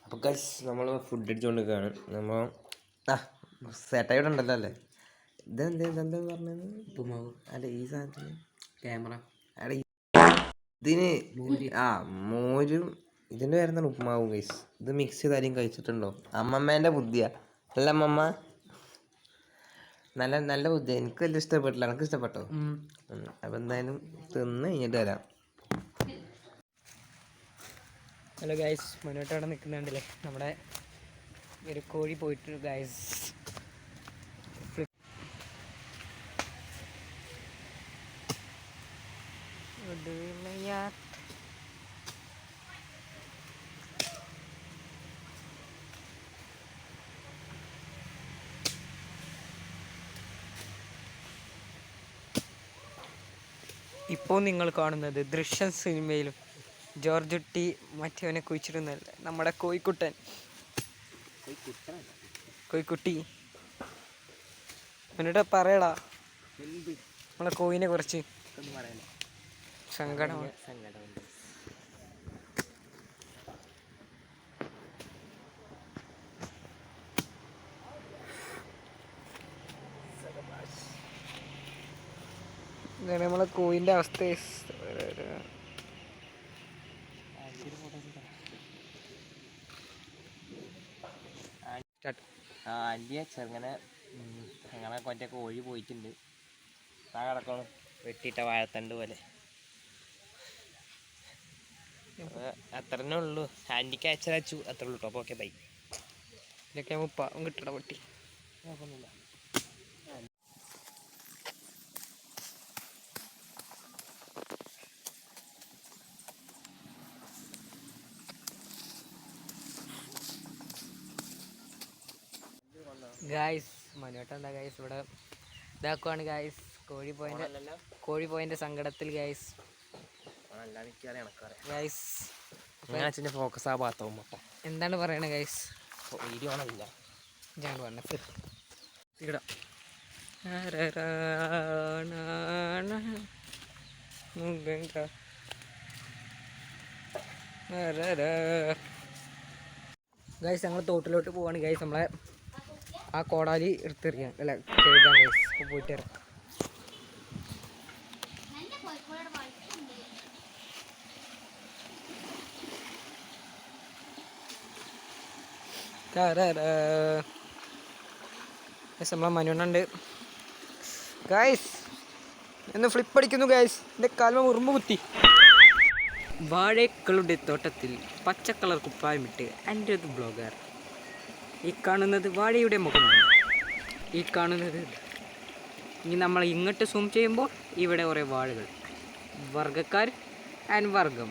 അപ്പോൾ ഗൈസ് നമ്മൾ ഫുഡ് അടിച്ചുകൊണ്ടിരിക്കുകയാണ്. നമ്മൾ സെറ്റായിട്ട് ഉണ്ടല്ലോ അല്ലേ? ഇതെന്താ പറഞ്ഞത്? ഉപ്പുമാവ് അല്ല ഈ സാധനത്തിന് ക്യാമറ അല്ല ഇതിന് മോരും ഇതിൻ്റെ പേരെന്താണ്? ഉപ്പുമാവും ഗൈസ്. ഇത് മിക്സ് ചെയ്താലും കഴിച്ചിട്ടുണ്ടോ? അമ്മമ്മേൻ്റെ ബുദ്ധിയാ അല്ല അമ്മമ്മ? നല്ല നല്ല ബുദ്ധിയാ. എനിക്ക് വലിയ ഇഷ്ടപ്പെട്ടില്ല. എനിക്ക് ഇഷ്ടപ്പെട്ടോ? അപ്പം എന്തായാലും തിന്ന് കഴിഞ്ഞിട്ട് വരാം. ഹലോ ഗൈസ്, മുന്നോട്ട് അവിടെ നിൽക്കുന്നുണ്ടല്ലേ നമ്മുടെ ഒരു കോഴി പോയിട്ടുണ്ട് ഗൈസ്. ഇപ്പോൾ നിങ്ങൾ കാണുന്നത് ദൃശ്യം സിനിമയിലും ജോർജ് കുട്ടി മറ്റവനെ കുഴിച്ചിരുന്നല്ല നമ്മുടെ കോഴിക്കുട്ടൻ കോഴിക്കുട്ടി. എന്നിട്ട് പറയടാ നമ്മളെ കോഴിനെ കുറിച്ച്. സങ്കടമാണ്. ഇതാണ് നമ്മളെ കോഴിൻ്റെ അവസ്ഥ. ആൻറ്റിയെ ചെറുങ്ങനെ ഞങ്ങളെ കൊറ്റ കോഴി പോയിട്ടുണ്ട്. താ കിടക്കണം വെട്ടിയിട്ട വാഴത്തണ്ട് പോലെ. അത്ര തന്നെ ഉള്ളൂ. ആൻറ്റിക്ക് അയച്ചു അത്രേ ഉള്ളൂ കേട്ടോ. അപ്പോൾ ഓക്കെ ബൈ. ഇതൊക്കെ മുപ്പ കിട്ടണ പൊട്ടി നോക്കുന്നില്ല. ഗായ്സ് മനോട്ട് എന്താ ഗായ്സ് ഇവിടെ ഇതാക്കുവാണ് ഗായ്സ്. കോഴി പോയിൻ്റെ സങ്കടത്തിൽ ഗായ്സ്. ഗായ്സ് ഫോക്കസ് ആ ഭാഗത്താവും മൊത്തം. എന്താണ് പറയണേ ഗായ്സ്? വീഡിയോ ആണില്ല ഞങ്ങൾ പറഞ്ഞത് ഗായ്സ്. ഞങ്ങൾ തോട്ടിലോട്ട് പോവാണ് ഗായ്സ്. നമ്മളെ ആ കോടാലി എടുത്തെറിയാൻ അല്ല കഴുകാൻ ഗൈസ്. അപ്പോൾ പോയിട്ട് വരാം. നമ്മളെ മനുണ്ണുണ്ട് ഗൈസ്. എന്ന് ഫ്ലിപ്പ് അടിക്കുന്നു ഗൈസ്. എൻ്റെ കാൽമ ഉറുമ്പ് കുത്തി. വാഴക്കളുടെ തോട്ടത്തിൽ പച്ചക്കളർ കുപ്പായമിട്ട് എൻ്റെ ഒരു ബ്ലോഗർ. ഈ കാണുന്നത് വാഴയുടെ മുഖമാണ്. ഈ കാണുന്നത് ഇനി നമ്മൾ ഇങ്ങോട്ട് സൂം ചെയ്യുമ്പോൾ ഇവിടെ കുറേ വാഴകൾ. വർഗ്ഗക്കാർ ആൻഡ് വർഗം.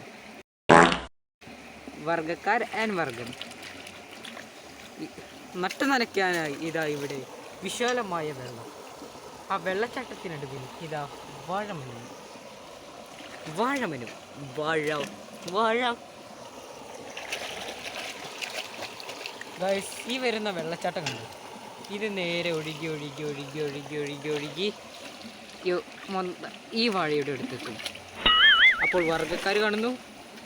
നട്ടു നനയ്ക്കാനായി ഇതാ ഇവിടെ വിശാലമായ വെള്ളം. ആ വെള്ളച്ചാട്ടത്തിനടുവിൽ ഇതാ വാഴമനും വാഴ. ഗൈസ്, ഈ വരുന്ന വെള്ളച്ചാട്ടം കണ്ടു. ഇത് നേരെ ഒഴുകി ഈ വാഴയുടെ അടുത്തെത്തും. അപ്പോൾ വർഗ്ഗക്കാർ കാണുന്നു,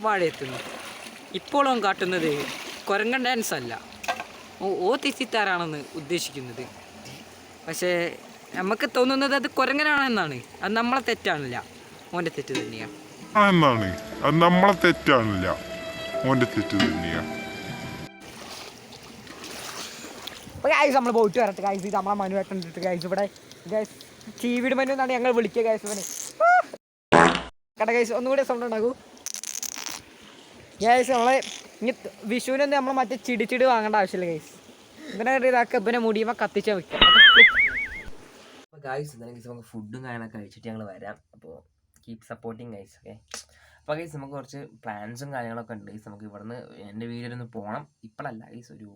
വാഴ എത്തുന്നു. ഇപ്പോൾ അവൻ കാട്ടുന്നത് കുരങ്ങൻ ഡാൻസ് അല്ല, ഓത്തിസിത്താറാണെന്ന് ഉദ്ദേശിക്കുന്നത്. പക്ഷേ നമുക്ക് തോന്നുന്നത് അത് കുരങ്ങനാണെന്നാണ്. അത് നമ്മളെ തെറ്റാണില്ല, ഓൻ്റെ തെറ്റ് തന്നെയാണ്. അപ്പോൾ ഗൈസ് നമ്മൾ പോയിട്ട് വരട്ടെ ഗൈസ്. ഇത് നമ്മളെ മനു ഏട്ടനിട്ട് ഗൈസ് ഇവിടെ ഗൈസ് ചീവിട് മനു എന്നാണ് ഞങ്ങൾ വിളിക്കുക ഗൈസ്. ഇവന് കട ഗൈസ് ഒന്നുകൂടി സൗണ്ട് ഉണ്ടാക്കൂ ഗൈസ്. നമ്മളെ ഇനി വിഷുവിനൊന്നും നമ്മൾ മറ്റേ ചിടി വാങ്ങേണ്ട ആവശ്യമില്ല ഗൈസ്. ഇവനെ ഇതാക്കുക, ഇവനെ മുടിയുമ്പോൾ കത്തിച്ചാൽ വെക്കാം. അപ്പോൾ ഗൈസ് എന്തായാലും ഗൈസ് നമുക്ക് ഫുഡും കാര്യങ്ങളൊക്കെ കഴിച്ചിട്ട് ഞങ്ങൾ വരാം. അപ്പോൾ കീപ് സപ്പോർട്ടിങ് ഗൈസ്. ഓക്കെ. അപ്പോൾ ഗൈസ് നമുക്ക് കുറച്ച് പ്ലാൻസും കാര്യങ്ങളൊക്കെ ഉണ്ട് ഗൈസ്. നമുക്ക് ഇവിടുന്ന് എൻ്റെ വീട്ടിലൊന്ന് പോകണം. ഇപ്പോഴല്ല ഗൈസ്, ഒരു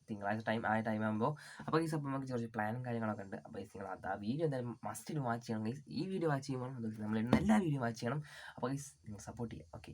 തിങ്കളാഴ്ച ടൈം ആകുമ്പോൾ. അപ്പോൾ ഗൈസ് അപ്പോൾ നമുക്ക് കുറച്ച് പ്ലാനും കാര്യങ്ങളൊക്കെ ഉണ്ട്. അപ്പോൾ ഗൈസ് നിങ്ങൾ ആ വീഡിയോ എന്തായാലും മസ്റ്റിൽ വാച്ച് ചെയ്യണം ഗൈസ്. ഈ വീഡിയോ വാച്ച് ചെയ്യുമ്പോൾ നമ്മൾ എല്ലാ വീഡിയോ വാച്ച് ചെയ്യണം. അപ്പോൾ ഗൈസ് നിങ്ങൾ സപ്പോർട്ട് ചെയ്യുക. ഓക്കെ.